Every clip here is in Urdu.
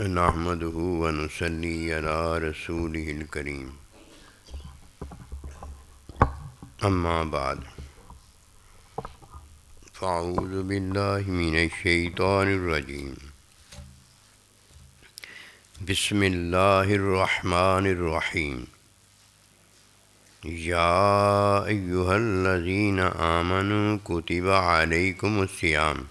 نحمده ونصلي على رسوله الكريم اما بعد فاعوذ بالله من الشيطان الرجيم بسم الله الرحمن الرحيم يا أيها الذين آمنوا كتب عليكم الصيام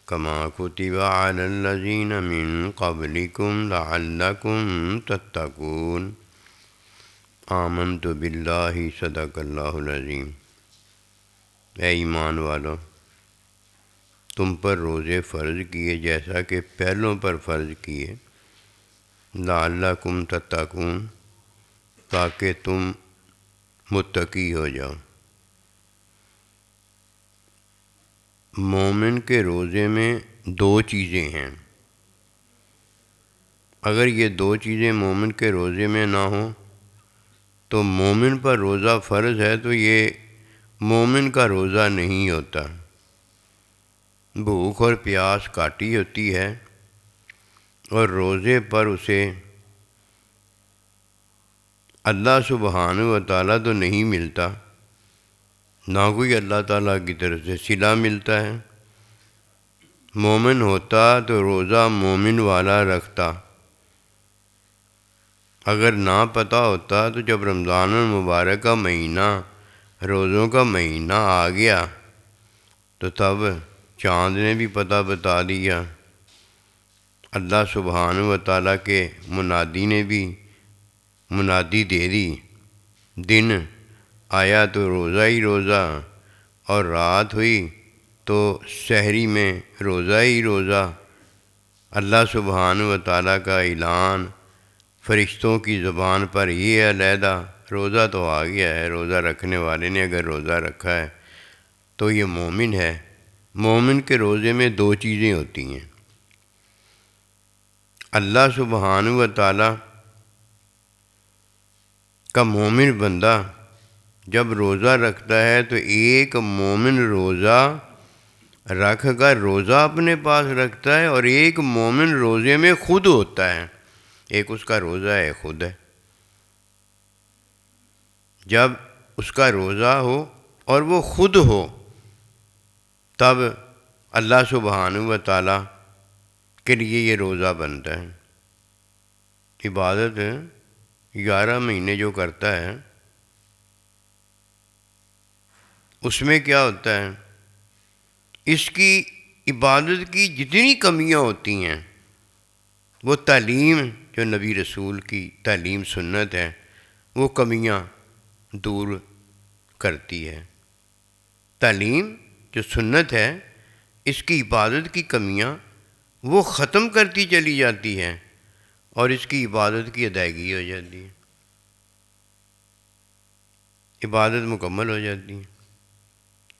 كما كتب على الذين من قبلكم لعلكم تتقون آمنت باللہ صدق اللہ العظیم۔ اے ایمان والو، تم پر روزے فرض کیے جیسا کہ پہلوں پر فرض کیے، لعلکم تتقون، تاکہ تم متقی ہو جاؤ۔ مومن کے روزے میں دو چیزیں ہیں، اگر یہ دو چیزیں مومن کے روزے میں نہ ہوں تو مومن پر روزہ فرض ہے تو یہ مومن کا روزہ نہیں ہوتا۔ بھوک اور پیاس کاٹی ہوتی ہے اور روزے پر اسے اللہ سبحانہ و تعالیٰ تو نہیں ملتا، نہ کوئی اللہ تعالیٰ کی طرف سے صلہ ملتا ہے۔ مومن ہوتا تو روزہ مومن والا رکھتا، اگر نہ پتہ ہوتا تو جب رمضان المبارک کا مہینہ، روزوں کا مہینہ آ گیا تو تب چاند نے بھی پتہ بتا دیا، اللہ سبحانہ و تعالیٰ کے منادی نے بھی منادی دے دی، دن آیا تو روزہ ہی روزہ، اور رات ہوئی تو سحری میں روزہ ہی روزہ۔ اللہ سبحانہ و تعالیٰ کا اعلان فرشتوں کی زبان پر یہ علیحدہ، روزہ تو آ گیا ہے، روزہ رکھنے والے نے اگر روزہ رکھا ہے تو یہ مومن ہے۔ مومن کے روزے میں دو چیزیں ہوتی ہیں، اللہ سبحانہ و تعالیٰ کا مومن بندہ جب روزہ رکھتا ہے تو ایک مومن روزہ رکھ کر روزہ اپنے پاس رکھتا ہے، اور ایک مومن روزے میں خود ہوتا ہے، ایک اس کا روزہ ہے خود ہے۔ جب اس کا روزہ ہو اور وہ خود ہو تب اللہ سبحانہ و تعالیٰ کے لیے یہ روزہ بنتا ہے۔ عبادت 11 مہینے جو کرتا ہے اس میں کیا ہوتا ہے، اس کی عبادت کی جتنی کمیاں ہوتی ہیں وہ تعلیم جو نبی رسول کی تعلیم سنت ہے وہ کمیاں دور کرتی ہے۔ تعلیم جو سنت ہے اس کی عبادت کی کمیاں وہ ختم کرتی چلی جاتی ہیں اور اس کی عبادت کی ادائیگی ہو جاتی ہے، عبادت مکمل ہو جاتی ہے۔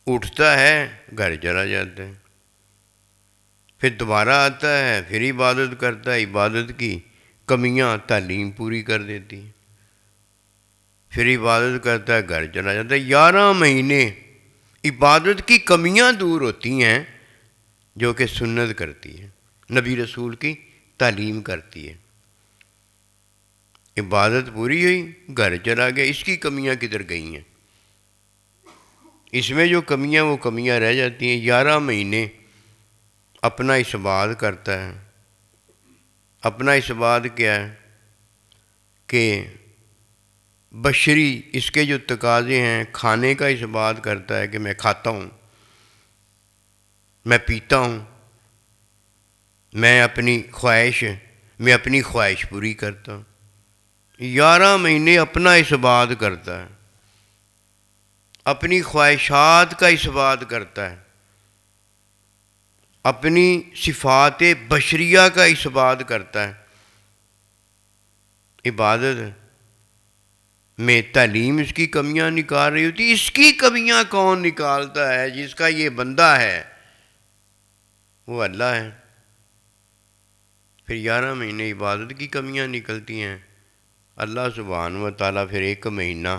اٹھتا ہے گھر چلا جاتا ہے، پھر دوبارہ آتا ہے، پھر عبادت کرتا ہے، عبادت کی کمیاں تعلیم پوری کر دیتی ہے، پھر عبادت کرتا ہے، گھر چلا جاتا ہے۔ 11 مہینے عبادت کی کمیاں دور ہوتی ہیں جو کہ سنت کرتی ہے، نبی رسول کی تعلیم کرتی ہے۔ عبادت پوری ہوئی، گھر چلا گیا، اس کی کمیاں کدھر گئی ہیں؟ اس میں جو کمیاں وہ کمیاں رہ جاتی ہیں۔ 11 مہینے اپنا اثبات کرتا ہے۔ اپنا اثبات کیا ہے کہ بشری اس کے جو تقاضے ہیں، کھانے کا اثبات کرتا ہے کہ میں کھاتا ہوں، میں پیتا ہوں، میں اپنی خواہش پوری کرتا ہوں۔ 11 مہینے اپنا اثبات کرتا ہے، اپنی خواہشات کا اثبات کرتا ہے، اپنی صفات بشریہ کا اثبات کرتا ہے۔ عبادت میں تعلیم اس کی کمیاں نکال رہی ہوتی، اس کی کمیاں کون نکالتا ہے؟ جس کا یہ بندہ ہے وہ اللہ ہے۔ پھر 11 مہینے عبادت کی کمیاں نکلتی ہیں، اللہ سبحانہ و تعالیٰ پھر ایک مہینہ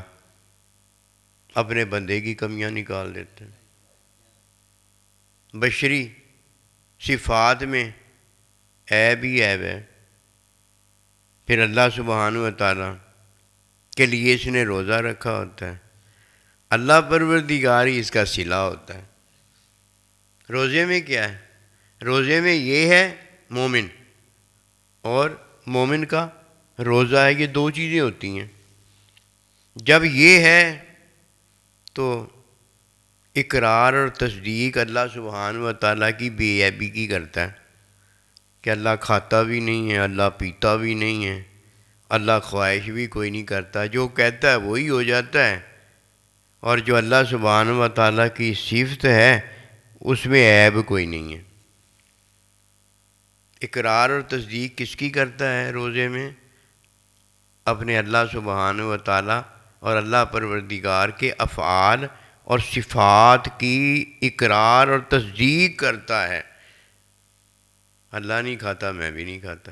اپنے بندے کی کمیاں نکال دیتے ہیں۔ بشری صفات میں عیب ہی عیب ہے، پھر اللہ سبحانہ و تعالیٰ کے لیے اس نے روزہ رکھا ہوتا ہے، اللہ پروردگار ہی اس کا صلہ ہوتا ہے۔ روزے میں کیا ہے؟ روزے میں یہ ہے مومن، اور مومن کا روزہ ہے، یہ دو چیزیں ہوتی ہیں۔ جب یہ ہے تو اقرار اور تصدیق اللہ سبحانہ و تعالیٰ کی بے عیبی کی کرتا ہے کہ اللہ کھاتا بھی نہیں ہے، اللہ پیتا بھی نہیں ہے، اللہ خواہش بھی کوئی نہیں کرتا، جو کہتا ہے وہی ہو جاتا ہے، اور جو اللہ سبحانہ و تعالیٰ کی صفت ہے اس میں عیب کوئی نہیں ہے۔ اقرار اور تصدیق کس کی کرتا ہے روزے میں؟ اپنے اللہ سبحانہ و تعالیٰ اور اللہ پروردگار کے افعال اور صفات کی اقرار اور تصدیق کرتا ہے۔ اللہ نہیں کھاتا، میں بھی نہیں کھاتا،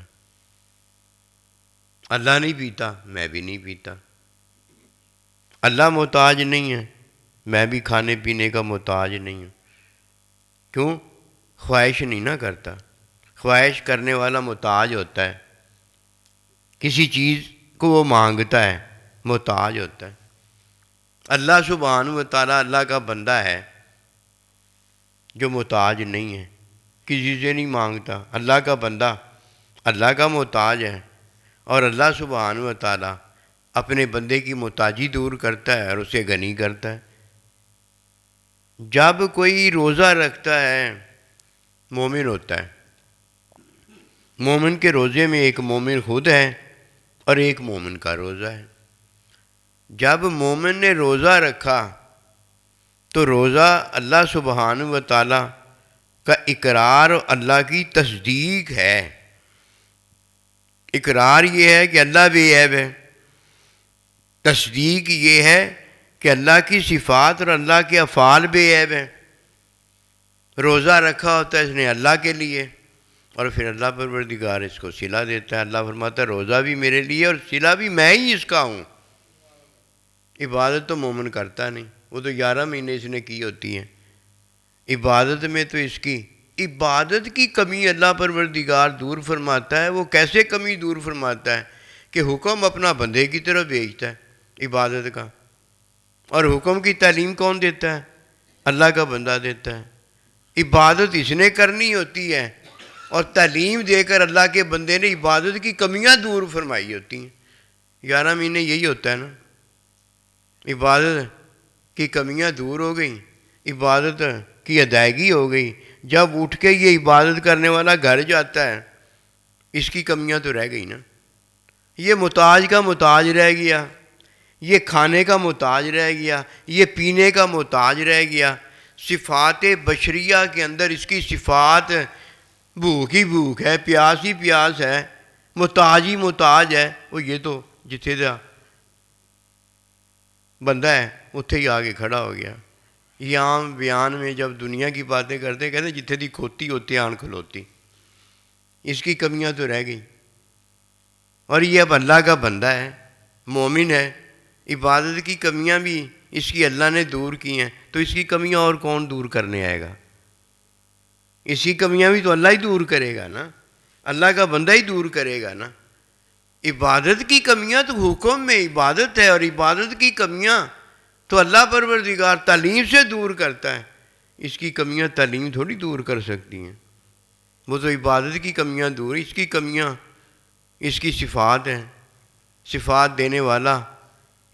اللہ نہیں پیتا، میں بھی نہیں پیتا، اللہ محتاج نہیں ہے، میں بھی کھانے پینے کا محتاج نہیں ہوں۔ کیوں؟ خواہش نہیں نہ کرتا۔ خواہش کرنے والا محتاج ہوتا ہے، کسی چیز کو وہ مانگتا ہے، محتاج ہوتا ہے۔ اللہ سبحانہ و تعالیٰ اللہ کا بندہ ہے جو محتاج نہیں ہے، کسی سے نہیں مانگتا، اللہ کا بندہ اللہ کا محتاج ہے، اور اللہ سبحانہ و تعالیٰ اپنے بندے کی محتاجی دور کرتا ہے اور اسے غنی کرتا ہے۔ جب کوئی روزہ رکھتا ہے مومن ہوتا ہے، مومن کے روزے میں ایک مومن خود ہے اور ایک مومن کا روزہ ہے۔ جب مومن نے روزہ رکھا تو روزہ اللہ سبحانہ و تعالیٰ کا اقرار اور اللہ کی تصدیق ہے۔ اقرار یہ ہے کہ اللہ بے عیب ہے، تصدیق یہ ہے کہ اللہ کی صفات اور اللہ کے افعال بے عیب ہیں۔ روزہ رکھا ہوتا ہے اس نے اللہ کے لیے، اور پھر اللہ پروردگار اس کو صلہ دیتا ہے۔ اللہ فرماتا ہے روزہ بھی میرے لیے اور صلہ بھی میں ہی اس کا ہوں۔ عبادت تو مومن کرتا نہیں، وہ تو 11 مہینے اس نے کی ہوتی ہیں، عبادت میں تو اس کی عبادت کی کمی اللہ پروردگار دور فرماتا ہے۔ وہ کیسے کمی دور فرماتا ہے کہ حکم اپنا بندے کی طرف بھیجتا ہے عبادت کا، اور حکم کی تعلیم کون دیتا ہے؟ اللہ کا بندہ دیتا ہے۔ عبادت اس نے کرنی ہوتی ہے، اور تعلیم دے کر اللہ کے بندے نے عبادت کی کمیاں دور فرمائی ہوتی ہیں۔ 11 مہینے یہی ہوتا ہے نا، عبادت کی کمیاں دور ہو گئیں، عبادت کی ادائیگی ہو گئی۔ جب اٹھ کے یہ عبادت کرنے والا گھر جاتا ہے، اس کی کمیاں تو رہ گئی نا، یہ محتاج کا محتاج رہ گیا، یہ کھانے کا محتاج رہ گیا، یہ پینے کا محتاج رہ گیا۔ صفات بشریہ کے اندر اس کی صفات بھوک ہی بھوک ہے، پیاس ہی پیاس ہے، محتاج ہی محتاج ہے۔ وہ یہ تو جتھے دا بندہ ہے اتھے ہی آگے کھڑا ہو گیا۔ یہ عام بیان میں جب دنیا کی باتیں کرتے کہتے جتھے دی کھوتی ہوتی آن کھلوتی، اس کی کمیاں تو رہ گئی۔ اور یہ اب اللہ کا بندہ ہے، مومن ہے، عبادت کی کمیاں بھی اس کی اللہ نے دور کی ہیں، تو اس کی کمیاں اور کون دور کرنے آئے گا؟ اس کی کمیاں بھی تو اللہ ہی دور کرے گا نا، اللہ کا بندہ ہی دور کرے گا نا۔ عبادت کی کمیاں تو حکم میں عبادت ہے، اور عبادت کی کمیاں تو اللہ پروردگار تعلیم سے دور کرتا ہے۔ اس کی کمیاں تعلیم تھوڑی دور کر سکتی ہیں، وہ تو عبادت کی کمیاں دور، اس کی کمیاں اس کی صفات ہیں۔ صفات دینے والا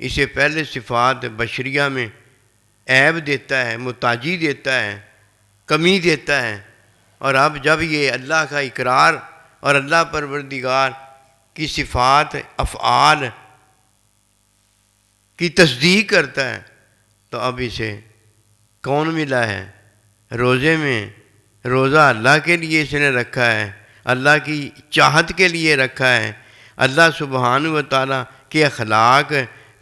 اسے پہلے صفات بشریہ میں عیب دیتا ہے، محتاجی دیتا ہے، کمی دیتا ہے، اور اب جب یہ اللہ کا اقرار اور اللہ پروردگار کی صفات افعال کی تصدیق کرتا ہے، تو اب اسے کون ملا ہے؟ روزے میں روزہ اللہ کے لیے اس نے رکھا ہے، اللہ کی چاہت کے لیے رکھا ہے، اللہ سبحانہ و تعالیٰ کے اخلاق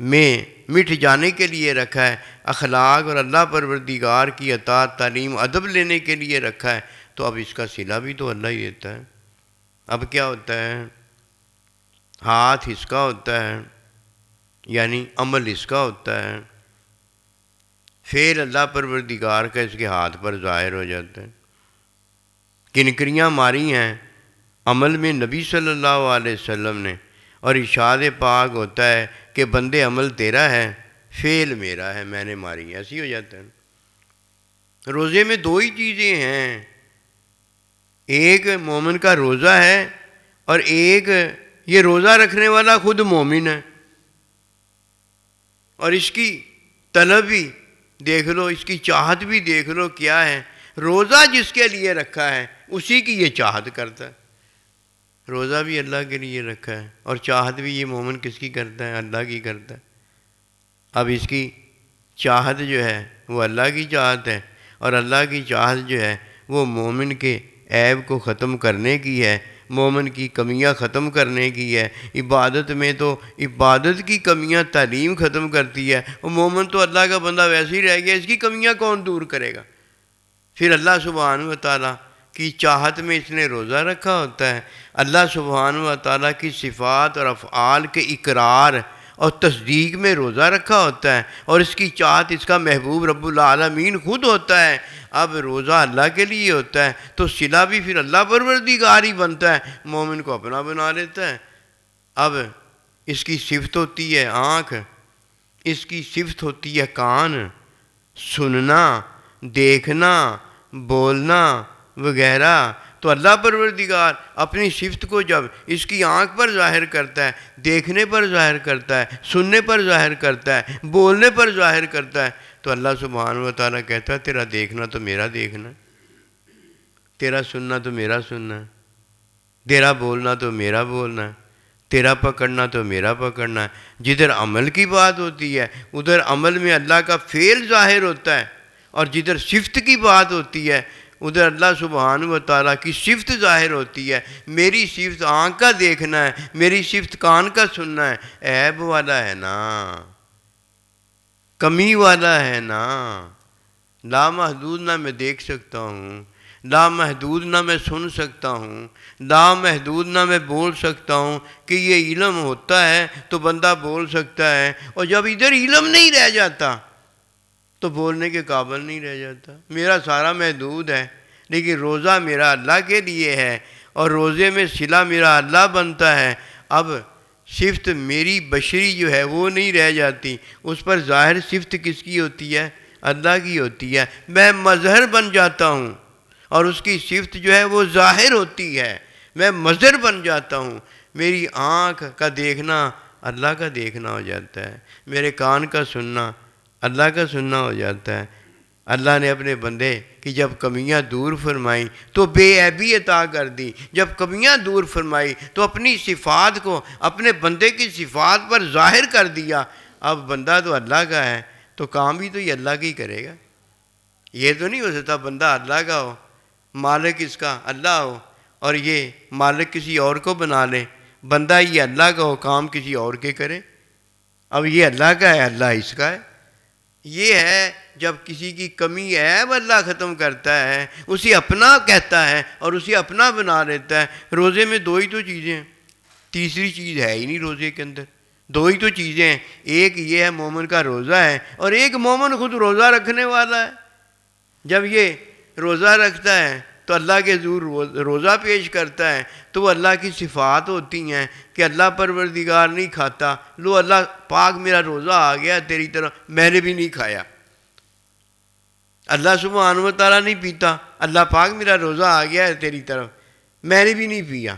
میں مٹ جانے کے لیے رکھا ہے، اخلاق اور اللہ پروردگار کی اطاعت تعلیم ادب لینے کے لیے رکھا ہے، تو اب اس کا صلہ بھی تو اللہ ہی دیتا ہے۔ اب کیا ہوتا ہے؟ ہاتھ اس کا ہوتا ہے، یعنی عمل اس کا ہوتا ہے، پھر اللہ پروردگار کا اس کے ہاتھ پر ظاہر ہو جاتا ہے۔ کنکریاں ماری ہیں عمل میں نبی صلی اللہ علیہ وسلم نے، اور ارشاد پاک ہوتا ہے کہ بندے عمل تیرا ہے، فعل میرا ہے، میں نے ماری، ایسی ہو جاتا ہے۔ روزے میں دو ہی چیزیں ہیں، ایک مومن کا روزہ ہے اور ایک یہ روزہ رکھنے والا خود مومن ہے، اور اس کی طلب بھی دیکھ لو، اس کی چاہت بھی دیکھ لو کیا ہے۔ روزہ جس کے لیے رکھا ہے اسی کی یہ چاہت کرتا ہے، روزہ بھی اللہ کے لیے رکھا ہے اور چاہت بھی یہ مومن کس کی کرتا ہے؟ اللہ کی کرتا ہے۔ اب اس کی چاہت جو ہے وہ اللہ کی چاہت ہے، اور اللہ کی چاہت جو ہے وہ مومن کے عیب کو ختم کرنے کی ہے، مومن کی کمیاں ختم کرنے کی ہے۔ عبادت میں تو عبادت کی کمیاں تعلیم ختم کرتی ہے، وہ مومن تو اللہ کا بندہ ویسے ہی رہ گیا، اس کی کمیاں کون دور کرے گا؟ پھر اللہ سبحانہ و تعالیٰ کی چاہت میں اس نے روزہ رکھا ہوتا ہے، اللہ سبحانہ و تعالیٰ کی صفات اور افعال کے اقرار اور تصدیق میں روزہ رکھا ہوتا ہے، اور اس کی چاہت اس کا محبوب رب العالمین خود ہوتا ہے۔ اب روزہ اللہ کے لیے ہوتا ہے تو صلہ بھی پھر اللہ پروردگار ہی بنتا ہے، مومن کو اپنا بنا لیتا ہے۔ اب اس کی صفت ہوتی ہے آنکھ، اس کی صفت ہوتی ہے کان، سننا، دیکھنا، بولنا وغیرہ۔ تو اللہ پروردگار اپنی صفت کو جب اس کی آنکھ پر ظاہر کرتا ہے، دیکھنے پر ظاہر کرتا ہے، سننے پر ظاہر کرتا ہے، بولنے پر ظاہر کرتا ہے، تو اللہ سبحانہ و تعالیٰ کہتا ہے تیرا دیکھنا تو میرا دیکھنا ہے، تیرا سننا تو میرا سننا ہے، تیرا بولنا تو میرا بولنا ہے، تیرا پکڑنا تو میرا پکڑنا ہے۔ جدھر عمل کی بات ہوتی ہے ادھر عمل میں اللہ کا فعل ظاہر ہوتا ہے، اور جدھر صفت کی بات ہوتی ہے ادھر اللہ سبحانہ و تعالیٰ کی صفت ظاہر ہوتی ہے۔ میری صفت آنکھ کا دیکھنا ہے، میری صفت کان کا سننا ہے، عیب والا ہے نا، کمی والا ہے نا، لامحدود نہ میں دیکھ سکتا ہوں، لامحدود نہ میں سن سکتا ہوں، لامحدود نہ میں بول سکتا ہوں کہ یہ علم ہوتا ہے تو بندہ بول سکتا ہے، اور جب ادھر علم نہیں رہ جاتا تو بولنے کے قابل نہیں رہ جاتا۔ میرا سارا محدود ہے، لیکن روزہ میرا اللہ کے لیے ہے، اور روزے میں صلہ میرا اللہ بنتا ہے۔ اب صفت میری بشری جو ہے وہ نہیں رہ جاتی، اس پر ظاہر صفت کس کی ہوتی ہے؟ اللہ کی ہوتی ہے۔ میں مظہر بن جاتا ہوں اور اس کی صفت جو ہے وہ ظاہر ہوتی ہے، میں مظہر بن جاتا ہوں۔ میری آنکھ کا دیکھنا اللہ کا دیکھنا ہو جاتا ہے، میرے کان کا سننا اللہ کا سننا ہو جاتا ہے۔ اللہ نے اپنے بندے کی جب کمیاں دور فرمائیں تو بے عیبی عطا کر دی، جب کمیاں دور فرمائی تو اپنی صفات کو اپنے بندے کی صفات پر ظاہر کر دیا۔ اب بندہ تو اللہ کا ہے تو کام بھی تو یہ اللہ کا ہی کرے گا، یہ تو نہیں ہو سکتا بندہ اللہ کا ہو، مالک اس کا اللہ ہو اور یہ مالک کسی اور کو بنا لے، بندہ یہ اللہ کا ہو کام کسی اور کے کرے۔ اب یہ اللہ کا ہے، اللہ اس کا ہے۔ یہ ہے جب کسی کی کمی عیب اللہ ختم کرتا ہے، اسے اپنا کہتا ہے اور اسے اپنا بنا لیتا ہے۔ روزے میں دو ہی تو چیزیں ہیں، تیسری چیز ہے ہی نہیں روزے کے اندر، دو ہی تو چیزیں ہیں، ایک یہ ہے مومن کا روزہ ہے، اور ایک مومن خود روزہ رکھنے والا ہے۔ جب یہ روزہ رکھتا ہے تو اللہ کے حضور روزہ پیش کرتا ہے تو وہ اللہ کی صفات ہوتی ہیں کہ اللہ پروردگار نہیں کھاتا، لو اللہ پاک میرا روزہ آ گیا تیری طرف، میں نے بھی نہیں کھایا۔ اللہ سبحانہ و تعالیٰ نہیں پیتا، اللہ پاک میرا روزہ آ گیا ہے تیری طرف، میں نے بھی نہیں پیا۔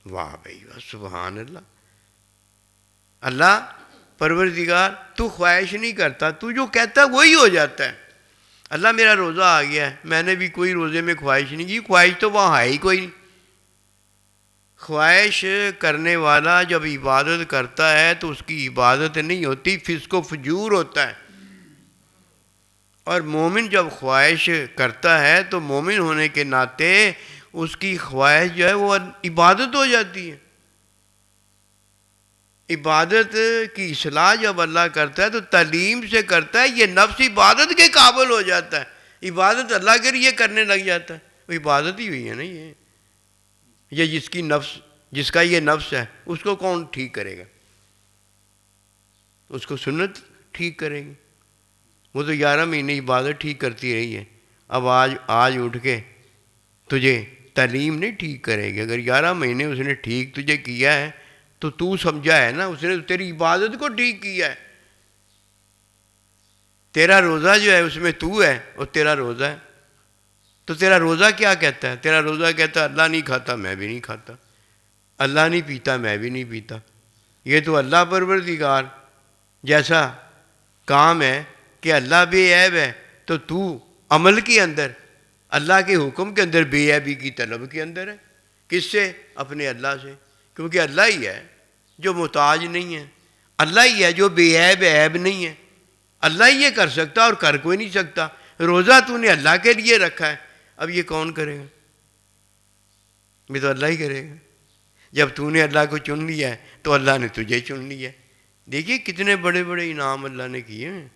واہ بھائی واہ، سبحان اللہ۔ اللہ پروردگار تو خواہش نہیں کرتا، تو جو کہتا ہے وہی ہو جاتا ہے۔ اللہ میرا روزہ آ گیا ہے، میں نے بھی کوئی روزے میں خواہش نہیں کی، خواہش تو وہاں ہے ہی کوئی نہیں۔ خواہش کرنے والا جب عبادت کرتا ہے تو اس کی عبادت نہیں ہوتی، فسق و فجور ہوتا ہے، اور مومن جب خواہش کرتا ہے تو مومن ہونے کے ناطے اس کی خواہش جو ہے وہ عبادت ہو جاتی ہے۔ عبادت کی اصلاح جب اللہ کرتا ہے تو تعلیم سے کرتا ہے، یہ نفس عبادت کے قابل ہو جاتا ہے، عبادت اللہ کے لیے کرنے لگ جاتا ہے، وہ عبادت ہی ہوئی ہے نا یہ جس کا یہ نفس ہے اس کو کون ٹھیک کرے گا؟ اس کو سنت ٹھیک کرے گی؟ وہ تو 11 مہینے عبادت ٹھیک کرتی رہی ہے، اب آج اٹھ کے تجھے تعلیم نہیں ٹھیک کرے گی. اگر 11 مہینے اس نے ٹھیک تجھے کیا ہے تو سمجھا ہے نا, اس نے تیری عبادت کو ٹھیک کیا ہے. تیرا روزہ جو ہے اس میں تو ہے اور تیرا روزہ ہے. تو تیرا روزہ کیا کہتا ہے؟ تیرا روزہ کہتا ہے اللہ نہیں کھاتا میں بھی نہیں کھاتا, اللہ نہیں پیتا میں بھی نہیں پیتا. یہ تو اللہ پروردگار جیسا کام ہے کہ اللہ بے عیب ہے, تو عمل کے اندر اللہ کے حکم کے اندر بے عیبی کی طلب کے اندر ہے. کس سے؟ اپنے اللہ سے, کیونکہ اللہ ہی ہے جو محتاج نہیں ہے, اللہ ہی ہے جو بے عیب عیب نہیں ہے. اللہ ہی یہ کر سکتا اور کر کوئی نہیں سکتا. روزہ تو نے اللہ کے لیے رکھا ہے, اب یہ کون کرے گا؟ یہ تو اللہ ہی کرے گا. جب تو نے اللہ کو چن لیا ہے تو اللہ نے تجھے چن لیا ہے. دیکھیے کتنے بڑے بڑے انعام اللہ نے کیے ہیں.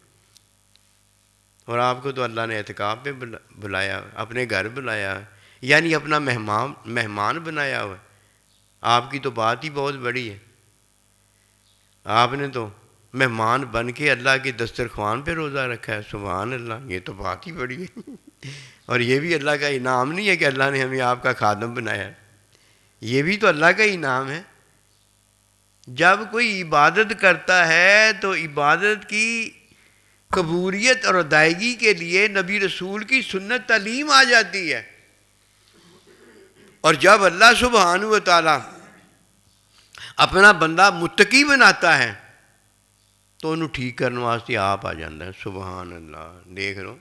اور آپ کو تو اللہ نے اعتکاف پہ بلایا, اپنے گھر بلایا, یعنی اپنا مہمان بنایا ہوا. آپ کی تو بات ہی بہت بڑی ہے. آپ نے تو مہمان بن کے اللہ کے دسترخوان پہ روزہ رکھا ہے. سبحان اللہ, یہ تو بات ہی بڑی ہے. اور یہ بھی اللہ کا انعام نہیں ہے کہ اللہ نے ہمیں آپ کا خادم بنایا ہے, یہ بھی تو اللہ کا انعام ہے. جب کوئی عبادت کرتا ہے تو عبادت کی قبولیت اور ادائیگی کے لیے نبی رسول کی سنت تعلیم آ جاتی ہے. اور جب اللہ سبحانہ و تعالی اپنا بندہ متقی بناتا ہے تو انہوں ٹھیک کرنے واسطے آپ آ جاتا ہے. سبحان اللہ. دیکھ لو,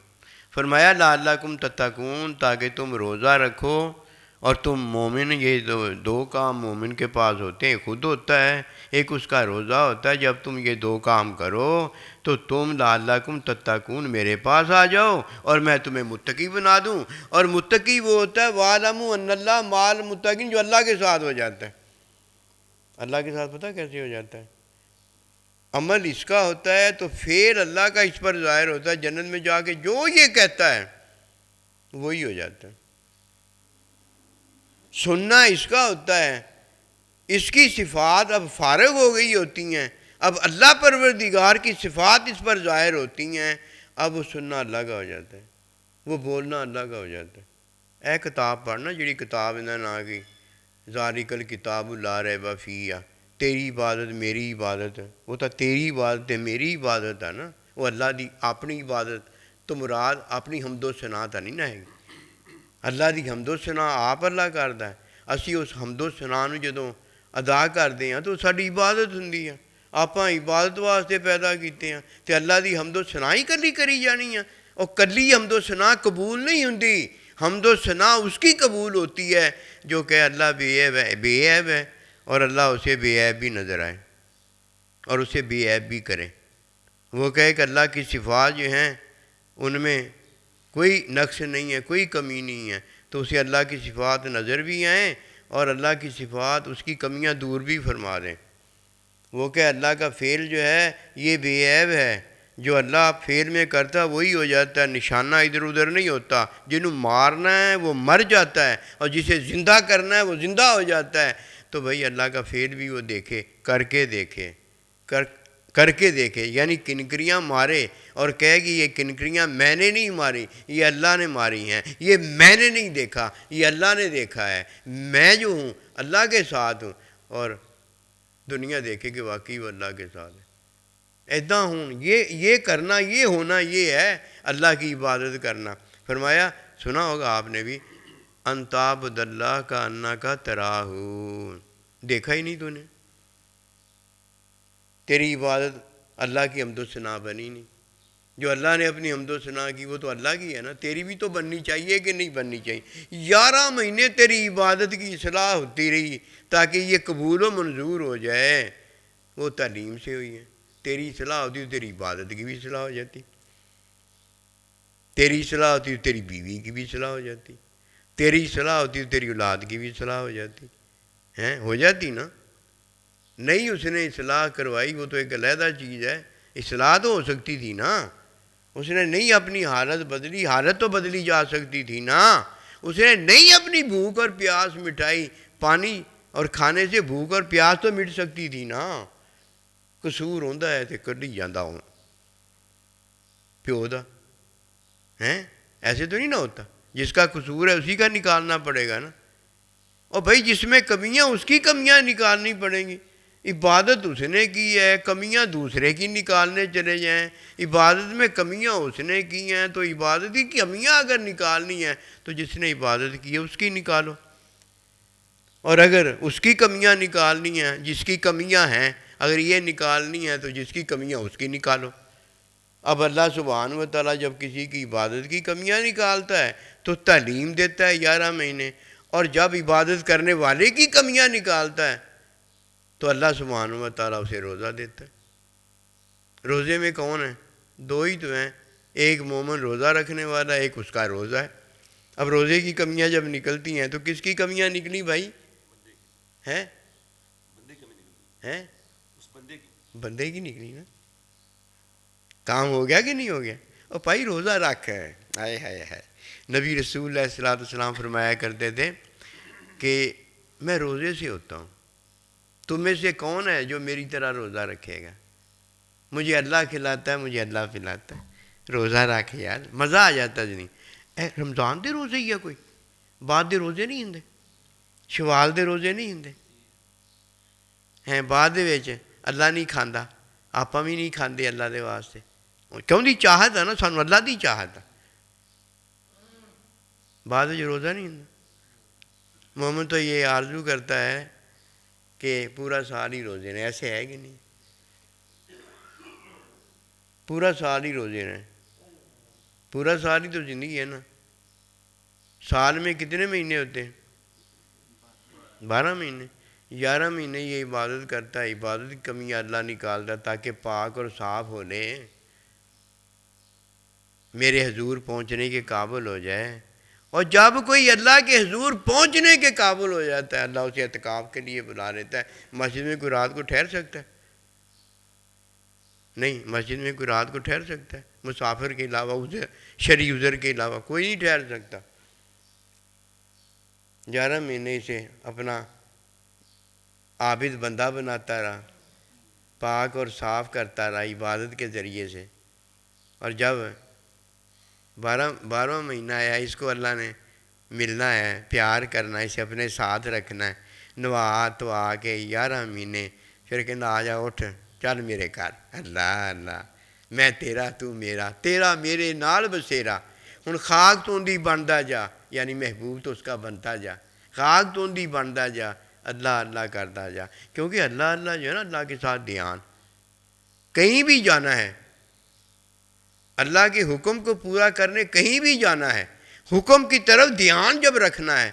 فرمایا لعلکم تتقون, تاکہ تم روزہ رکھو. اور تم مومن, یہ دو کام مومن کے پاس ہوتے ہیں, خود ہوتا ہے, ایک اس کا روزہ ہوتا ہے. جب تم یہ دو کام کرو تو تم لعلکم تتقون میرے پاس آ جاؤ اور میں تمہیں متقی بنا دوں. اور متقی وہ ہوتا ہے وَاعْلَمُوا أَنَّ اللَّهَ مَعَ الْمُتَّقِينَ, جو اللہ کے ساتھ ہو جاتا ہے. اللہ کے ساتھ پتہ کیسے ہو جاتا ہے؟ عمل اس کا ہوتا ہے تو پھر اللہ کا اس پر ظاہر ہوتا ہے. جنت میں جا کے جو یہ کہتا ہے وہی ہو جاتا ہے. سننا اس کا ہوتا ہے, اس کی صفات اب فارغ ہو گئی ہوتی ہیں, اب اللہ پروردگار کی صفات اس پر ظاہر ہوتی ہیں, اب وہ سننا اللہ کا ہو جاتا ہے, وہ بولنا اللہ کا ہو جاتا ہے. اے کتاب پڑھنا جڑی کتاب انہاں نے آ گئی, ذالک الکتاب لا ریب فیہ, تیری عبادت میری عبادت ہے. وہ تو تیری عبادت ہے میری عبادت ہے نا, وہ اللہ دی اپنی عبادت تو مراد اپنی حمد و ثنا تا نہیں نہ ہے. اللہ دی حمد و ثنا آپ اللہ کردا ہے. اسی اس حمد و ثنا نوں جدوں ادا کردے ہیں تو ساری عبادت ہوندی ہے. آپاں عبادت واسطے پیدا کیتے ہیں تے اللہ دی حمد و ثنا ہی کلی کری جانی ہے. اور کلی حمد و ثنا قبول نہیں ہوندی. حمد و ثنا اس کی قبول ہوتی ہے جو کہ اللہ بے عیب ہے اور اللہ اسے بے عیب بھی نظر آئے اور اسے بے عیب بھی کرے. وہ کہے کہ اللہ کی صفات جو ہیں ان میں کوئی نقص نہیں ہے, کوئی کمی نہیں ہے, تو اسے اللہ کی صفات نظر بھی آئیں اور اللہ کی صفات اس کی کمیاں دور بھی فرما دیں. وہ کہ اللہ کا فعل جو ہے یہ بے عیب ہے, جو اللہ فعل میں کرتا ہے وہی ہو جاتا ہے, نشانہ ادھر ادھر نہیں ہوتا. جنہوں مارنا ہے وہ مر جاتا ہے اور جسے زندہ کرنا ہے وہ زندہ ہو جاتا ہے. تو بھئی اللہ کا فعل بھی وہ دیکھے, کر کے دیکھے, یعنی کنکریاں مارے اور کہے کہ یہ کنکریاں میں نے نہیں ماری, یہ اللہ نے ماری ہیں, یہ میں نے نہیں دیکھا, یہ اللہ نے دیکھا ہے. میں جو ہوں اللہ کے ساتھ ہوں اور دنیا دیکھے کہ واقعی وہ اللہ کے ساتھ ہے. ایداں ہوں, یہ کرنا, یہ ہونا, یہ ہے اللہ کی عبادت کرنا. فرمایا, سنا ہوگا آپ نے بھی, ان تعبد اللہ کا انک تراہ, دیکھا ہی نہیں تو نے, تیری عبادت اللہ کی حمد و ثنا بنی نہیں. جو اللہ نے اپنی حمد و ثنا کی وہ تو اللہ کی ہے نا, تیری بھی تو بننی چاہیے کہ نہیں بننی چاہیے. 11 مہینے تیری عبادت کی اصلاح ہوتی رہی تاکہ یہ قبول و منظور ہو جائے. وہ تعلیم سے ہوئی ہے. تیری اصلاح ہوتی تو تیری عبادت کی بھی اصلاح ہو جاتی, تیری اصلاح ہوتی تو تیری بیوی کی بھی اصلاح ہو جاتی, تیری اصلاح ہوتی تو تیری اولاد کی بھی اصلاح ہو جاتی ہیں, ہو جاتی نا. نہیں اس نے اصلاح کروائی, وہ تو ایک علیحدہ چیز ہے. اصلاح تو ہو سکتی تھی نا, اس نے نہیں اپنی حالت بدلی, حالت تو بدلی جا سکتی تھی نا. اس نے نہیں اپنی بھوک اور پیاس مٹائی, پانی اور کھانے سے بھوک اور پیاس تو مٹ سکتی تھی نا. قصور ہوندا ہے تے کڈی جاندا ہوں پیو دا ہیں, ایسے تو نہیں نہ ہوتا. جس کا قصور ہے اسی کا نکالنا پڑے گا نا. اور بھائی جس میں کمیاں اس کی کمیاں نکالنی پڑیں گی. عبادت اس نے کی ہے، کمیاں دوسرے کی نکالنے چلے جائیں. عبادت میں کمیاں اس نے کی ہیں تو عبادت کی کمیاں اگر نکالنی ہیں تو جس نے عبادت کی ہے اس کی نکالو. اور اگر اس کی کمیاں نکالنی ہیں، جس کی کمیاں ہیں اگر یہ نکالنی ہیں تو جس کی کمیاں اس کی نکالو. اب اللہ سبحانہ و تعالیٰ جب کسی کی عبادت کی کمیاں نکالتا ہے تو تعلیم دیتا ہے 11 مہینے، اور جب عبادت کرنے والے کی کمیاں نکالتا ہے تو اللہ سبحانہ و تعالیٰ اسے روزہ دیتا ہے. روزے میں کون ہیں؟ 2 ہی تو ہیں، ایک مومن روزہ رکھنے والا، ایک اس کا روزہ ہے. اب روزے کی کمیاں جب نکلتی ہیں تو کس کی کمیاں نکلی بھائی؟ ہیں بندے کی نکلی نا. کام ہو گیا کہ نہیں ہو گیا؟ اور بھائی روزہ رکھ ہے. ہائے ہائے ہائے. نبی رسول اللہ صلی اللہ علیہ وسلم فرمایا کرتے تھے کہ میں روزے سے ہوتا ہوں، تم میں سے کون ہے جو میری طرح روزہ رکھے گا؟ مجھے اللہ کھلاتا ہے، مجھے اللہ پلاتا ہے. روزہ رکھ یار، مزہ آ جاتا جی. نہیں رمضان دے روزے ہی ہے کوئی، بعد دے روزے نہیں ہوں، شوال دے روزے نہیں ہوں ہیں. بعد دے اللہ نہیں کھاندہ، آپ بھی نہیں کھاندے اللہ دے واسطے. کیوں دی چاہت ہے نا، سانو اللہ دی چاہت ہے. بعد جو روزہ نہیں ہوں. مومن تو یہ آرزو کرتا ہے کہ پورا سال ہی روزے رہیں. ایسے ہے کہ نہیں؟ پورا سال ہی روزے رہیں. پورا سال ہی تو زندگی ہے نا. سال میں کتنے مہینے ہوتے ہیں؟ 12 مہینے. 11 مہینے یہ عبادت کرتا ہے، عبادت کی کمی اللہ نکالتا تاکہ پاک اور صاف ہو لے، میرے حضور پہنچنے کے قابل ہو جائے. اور جب کوئی اللہ کے حضور پہنچنے کے قابل ہو جاتا ہے اللہ اسے اعتکاف کے لیے بلا لیتا ہے. مسجد میں کوئی رات کو ٹھہر سکتا ہے؟ نہیں، مسجد میں کوئی رات کو ٹھہر سکتا ہے؟ مسافر کے علاوہ، شرعی عذر کے علاوہ کوئی نہیں ٹھہر سکتا. 11 مہینے سے اپنا عابد بندہ بناتا رہا، پاک اور صاف کرتا رہا عبادت کے ذریعے سے. اور جب 12واں مہینہ آیا، اس کو اللہ نے ملنا ہے، پیار کرنا ہے، اسے اپنے ساتھ رکھنا ہے. نوا تو آ کے 11 مہینے پھر کہنا آ جا اٹھ چل میرے گھر. اللہ اللہ، میں تیرا تو میرا، تیرا میرے نال بسیرا. ہن خاک تو اندی بنتا جا، یعنی محبوب تو اس کا بنتا جا. خاک تو اندی بنتا جا، اللہ اللہ کرتا جا. کیونکہ اللہ اللہ جو ہے نا، اللہ کے ساتھ دھیان. کہیں بھی جانا ہے، اللہ کے حکم کو پورا کرنے کہیں بھی جانا ہے، حکم کی طرف دھیان جب رکھنا ہے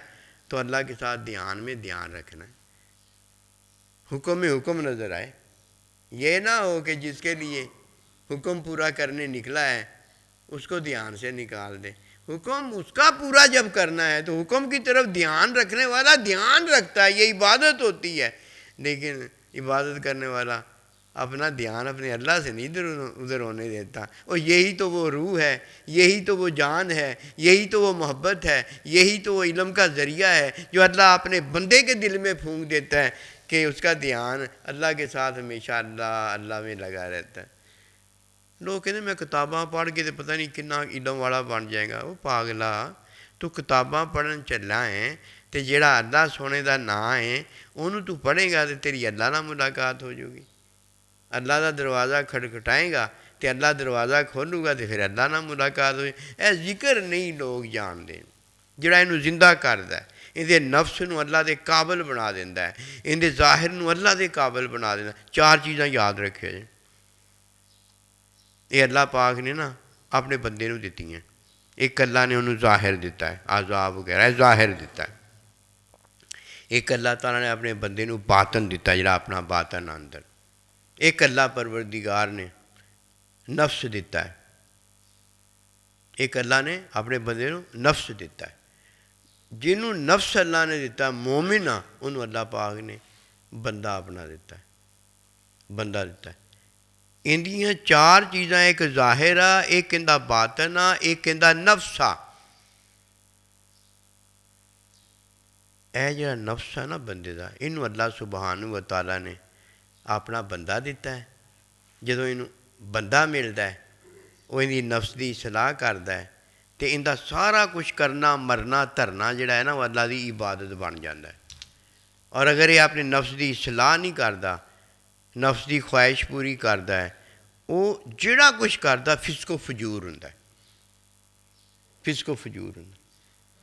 تو اللہ کے ساتھ دھیان میں دھیان رکھنا ہے. حکم میں حکم نظر آئے. یہ نہ ہو کہ جس کے لیے حکم پورا کرنے نکلا ہے اس کو دھیان سے نکال دے. حکم اس کا پورا جب کرنا ہے تو حکم کی طرف دھیان رکھنے والا دھیان رکھتا ہے، یہ عبادت ہوتی ہے. لیکن عبادت کرنے والا اپنا دھیان اپنے اللہ سے نہیں ادھر ہونے دیتا. اور یہی تو وہ روح ہے، یہی تو وہ جان ہے، یہی تو وہ محبت ہے، یہی تو وہ علم کا ذریعہ ہے جو اللہ اپنے بندے کے دل میں پھونک دیتا ہے کہ اس کا دھیان اللہ کے ساتھ ہمیشہ اللہ اللہ میں لگا رہتا ہے. لوگ کہتے ہیں میں کتاباں پڑھ کے تو پتہ نہیں کنا علم والا بن جائے گا. وہ پاگلا، تو کتاباں پڑھن چلا ہے تو جڑا اللہ سونے دا نام ہے انہوں تو پڑھے گا تو تیری اللہ نہ ملاقات ہو جائے گی. اللہ دا دروازہ کھٹکھٹائیں گا تو اللہ دروازہ کھولوں گا تو پھر اللہ نہ ملاقات ہو جائے. اے ذکر نہیں لوگ جان دیں جڑا انہوں زندہ کردا ہے، اندے نفس نو اللہ دے قابل بنا دینا ہے، اندے ظاہر نو اللہ دے قابل بنا دینا. 4 چیزاں یاد رکھے جائیں. یہ اللہ پاک نے نا اپنے بندے نو دیتی ہیں. ایک اللہ نے انہوں ظاہر دیتا ہے، عذاب وغیرہ ظاہر دیتا ہے. ایک اللہ تعالیٰ نے اپنے بندے نو باطن دیتا ہے، جڑا اپنا باطن اندر. ایک اللہ پروردگار نے نفس دیتا ہے. ایک اللہ نے اپنے بندے نو نفس دیتا ہے. جنہوں نفس اللہ نے دیتا ہے مومن آ انہوں اللہ پاک نے بندہ اپنا دیتا ہے، بندہ دیتا ہے. اندیاں 4 چیزاں، ایک ظاہر آ، ایک اندہ باطن آ، ایک اندہ نفس آ. اے جڑا نفس ہے نا بندے دا، انہوں اللہ سبحانہ و تعالیٰ نے اپنا بندہ دیتا ہے. جدوں انہوں بندہ ملتا ہے وہ اندی نفس دی اصلاح کرتا ہے تو اندہ سارا کچھ کرنا مرنا دھرنا جڑا ہے نا وہ اللہ دی عبادت بن جاتا ہے. اور اگر یہ اپنے نفس کی اصلاح نہیں کرتا، نفس کی خواہش پوری کرتا ہے، وہ جڑا کچھ کرتا فسق و فجور ہوندا ہے، فسق و فجور ہوندا ہے۔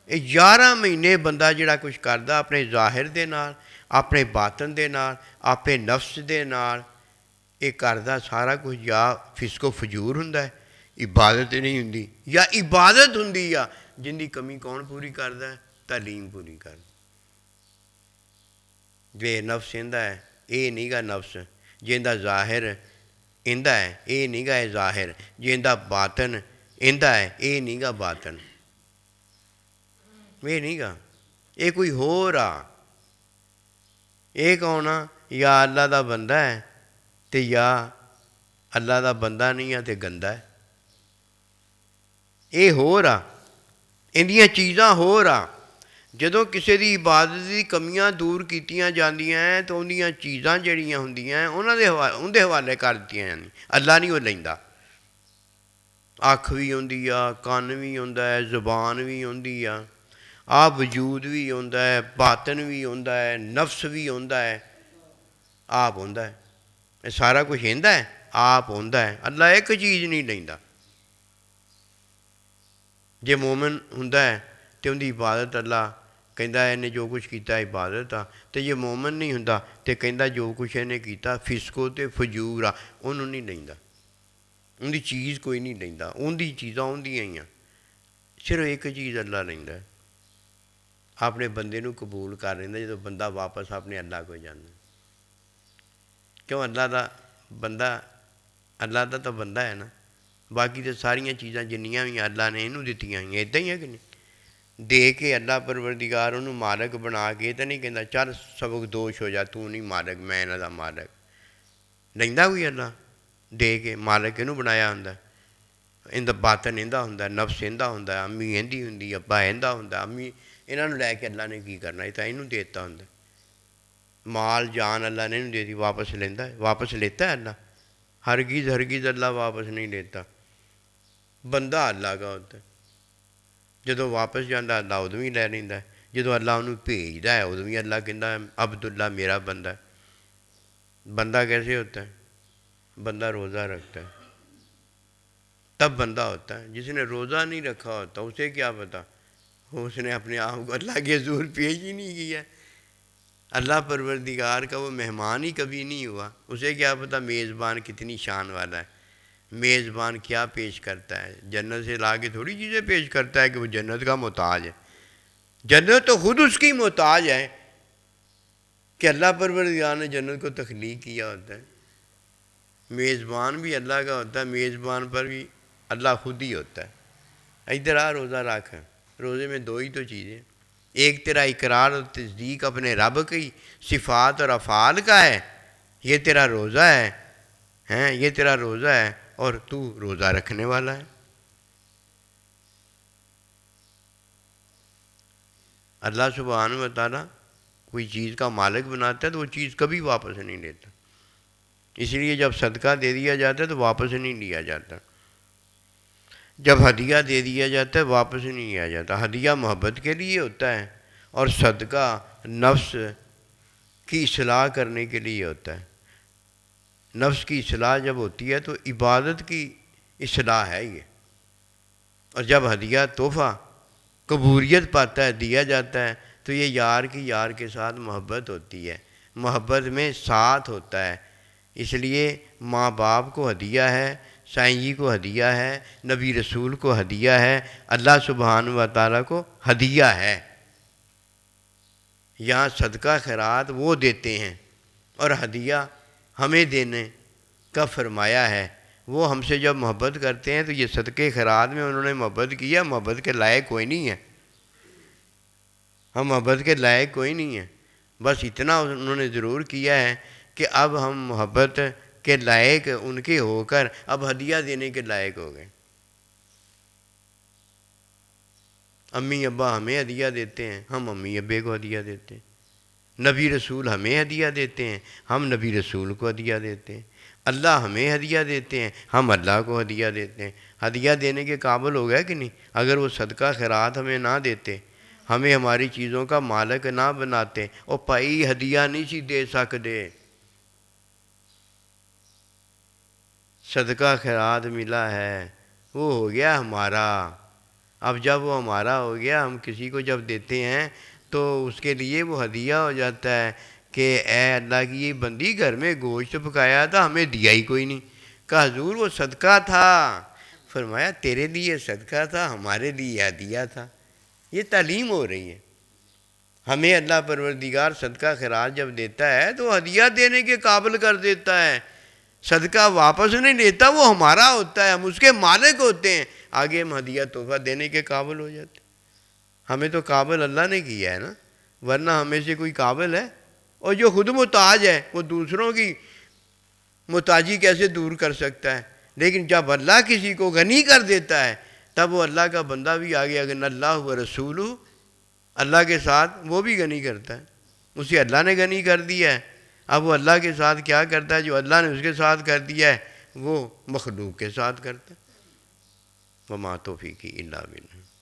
یہ 11 مہینے بندہ جڑا کچھ کرتا اپنے ظاہر دے نال، اپنے باطن دے نال، اپنے نفس دے نال، یہ کرتا سارا کچھ یا فسق و فجور ہوندا ہے، عبادت نہیں ہوندی، یا عبادت ہوندی ہے جن کی کمی کون پوری کرتا ہے؟ تعلیم پوری کرتا۔ جے نفس ایندا ہے یہ نہیں گا نفس، جیندا ظاہر ایندا ہے یہ نہیں گا ظاہر، جیندا باطن ایندا ہے یہ نہیں گا باطن، یہ نہیں گا، یہ کوئی ہو رہا، یہ کون آ؟ یا اللہ دا بندہ ہے تے یا اللہ دا بندہ نہیں ہے تے گندا ہے، یہ ہو رہا، اندیاں چیزاں ہو رہا۔ جدوں کسی دی عبادت دی کمیاں دور کیتیاں جاندیاں ہیں تو اندیاں چیزاں جڑیاں ہوندیاں ہیں انہاں دے حوالے کر دتیاں جاندیاں، اللہ نہیں وہ لیندا۔ اکھ بھی ہوندی آ، کن بھی ہوندا ہے، زبان بھی ہوندی آ، وجود بھی ہوندا ہے، باطن بھی ہوندا ہے، نفس بھی ہوندا ہے، آپ ہوندا ہے، یہ سارا کچھ ہوندا ہے، آپ ہوندا ہے، اللہ ایک چیز نہیں لیندا۔ جے مومن ہوندا ہے تو ان کی عبادت اللہ کہندا ہے انہیں جو کچھ کیتا عبادت آ، تے جے مومن نہیں ہوندا تے کہندا جو کچھ انہیں کیتا فسق تے فجور آ، انہوں نہیں لیندا، ان دی چیز کوئی نہیں لیندا، ان دی چیزاں اندیاں ہی آ، صرف ایک چیز اللہ لیندا ہے، اپنے بندے نو قبول کر لیندا جدوں بندہ واپس اپنے اللہ کو جاندا۔ کیوں اللہ دا بندہ، اللہ دا تو بندہ ہے نا، باقی تو ساریاں چیزاں جنیاں بھی اللہ نے انہوں دتیاں ہوئیں ادھا ہی ہے کہ نہیں؟ دے کے اللہ پروردگار انہوں مالک بنا کے تو نہیں کہندا چل سبق دوش ہو جا، تو نہیں مالک میں انہاں دا مالک، لیندا کوئی اللہ دے کے؟ مالک انہوں بنایا ہوندا، ان دا باطن ایندا ہوندا، نفس ایندا ہوندا، امی ایندی ہوندی، ابا ایندا ہوندا، امی انہاں نوں لے کے اللہ نے کی کرنا، یہ تو انہوں دیتا ہوندا، مال جان اللہ نے انہوں دے دی، واپس لیندا ہے؟ واپس لیتا ہے اللہ؟ ہرگز ہرگز اللہ واپس نہیں لیتا، بندہ اللہ کا ہوتا ہے، جدوں واپس جانا اللہ ادوں بھی لے لیندا ہے، جدوں اللہ انہوں بھیجدا ہے ادوں بھی اللہ کہندا ہے عبداللہ میرا بندہ ہے۔ بندہ کیسے ہوتا ہے؟ بندہ روزہ رکھتا ہے تب بندہ ہوتا ہے، جس نے روزہ نہیں رکھا ہوتا اسے کیا پتہ، اس نے اپنے آپ کو اللہ کے حضور پیش ہی نہیں کیا، اللہ پروردگار کا وہ مہمان ہی کبھی نہیں ہوا، اسے کیا پتہ میزبان کتنی شان والا ہے، میزبان کیا پیش کرتا ہے، جنت سے لا کے تھوڑی چیزیں پیش کرتا ہے کہ وہ جنت کا محتاج ہے، جنت تو خود اس کی محتاج ہے کہ اللہ پروردگار نے جنت کو تخلیق کیا ہوتا ہے، میزبان بھی اللہ کا ہوتا ہے، میزبان پر بھی اللہ خود ہی ہوتا ہے۔ ادھر آ روزہ رکھ، روزے میں دو ہی تو چیزیں، ایک تیرا اقرار اور تصدیق اپنے رب کی صفات اور افعال کا ہے، یہ تیرا روزہ ہے، یہ تیرا روزہ ہے اور تو روزہ رکھنے والا ہے۔ اللہ سبحانہ و تعالیٰ کوئی چیز کا مالک بناتا ہے تو وہ چیز کبھی واپس نہیں لیتا، اس لیے جب صدقہ دے دیا جاتا ہے تو واپس نہیں لیا جاتا، جب ہدیہ دے دیا جاتا ہے واپس نہیں لیا جاتا، ہدیہ محبت کے لیے ہوتا ہے اور صدقہ نفس کی اصلاح کرنے کے لیے ہوتا ہے، نفس کی اصلاح جب ہوتی ہے تو عبادت کی اصلاح ہے یہ، اور جب ہدیہ تحفہ قبولیت پاتا ہے دیا جاتا ہے تو یہ یار کی یار کے ساتھ محبت ہوتی ہے، محبت میں ساتھ ہوتا ہے، اس لیے ماں باپ کو ہدیہ ہے، سائیں جی کو ہدیہ ہے، نبی رسول کو ہدیہ ہے، اللہ سبحانہ و تعالیٰ کو ہدیہ ہے۔ یہاں صدقہ خیرات وہ دیتے ہیں اور ہدیہ ہمیں دینے کا فرمایا ہے، وہ ہم سے جب محبت کرتے ہیں تو یہ صدقے خیرات میں انہوں نے محبت کیا، محبت کے لائق کوئی نہیں ہے، ہم محبت کے لائق کوئی نہیں ہے، بس اتنا انہوں نے ضرور کیا ہے کہ اب ہم محبت کے لائق ان کے ہو کر اب ہدیہ دینے کے لائق ہو گئے۔ امی ابا ہمیں ہدیہ دیتے ہیں، ہم امی ابے کو ہدیہ دیتے ہیں، نبی رسول ہمیں ہدیہ دیتے ہیں، ہم نبی رسول کو ہدیہ دیتے ہیں، اللہ ہمیں ہدیہ دیتے ہیں، ہم اللہ کو ہدیہ دیتے ہیں۔ ہدیہ دینے کے قابل ہو گیا کہ نہیں؟ اگر وہ صدقہ خیرات ہمیں نہ دیتے، ہمیں ہماری چیزوں کا مالک نہ بناتے، اور پائی ہدیہ نہیں سی دے سکتے، صدقہ خیرات ملا ہے وہ ہو گیا ہمارا۔ اب جب وہ ہمارا ہو گیا، ہم کسی کو جب دیتے ہیں تو اس کے لیے وہ ہدیہ ہو جاتا ہے کہ اے اللہ کی یہ بندی گھر میں گوشت پکایا تھا، ہمیں دیا ہی کوئی نہیں۔ کہا حضور وہ صدقہ تھا۔ فرمایا تیرے لیے صدقہ تھا، ہمارے لیے ہدیہ تھا۔ یہ تعلیم ہو رہی ہے۔ ہمیں اللہ پروردگار صدقہ خیرات جب دیتا ہے تو ہدیہ دینے کے قابل کر دیتا ہے، صدقہ واپس نہیں لیتا، وہ ہمارا ہوتا ہے، ہم اس کے مالک ہوتے ہیں، آگے ہم ہدیہ تحفہ دینے کے قابل ہو جاتے ہیں۔ ہمیں تو قابل اللہ نے کیا ہے نا، ورنہ ہمیں سے کوئی قابل ہے؟ اور جو خود محتاج ہے وہ دوسروں کی محتاجی کیسے دور کر سکتا ہے؟ لیکن جب اللہ کسی کو غنی کر دیتا ہے تب وہ اللہ کا بندہ بھی آگے اگر اللہ و رسول، اللہ کے ساتھ وہ بھی غنی کرتا ہے، اسے اللہ نے غنی کر دیا ہے۔ اب وہ اللہ کے ساتھ کیا کرتا ہے؟ جو اللہ نے اس کے ساتھ کر دیا ہے وہ مخلوق کے ساتھ کرتا ہے۔ وما توفیقی الا باللہ۔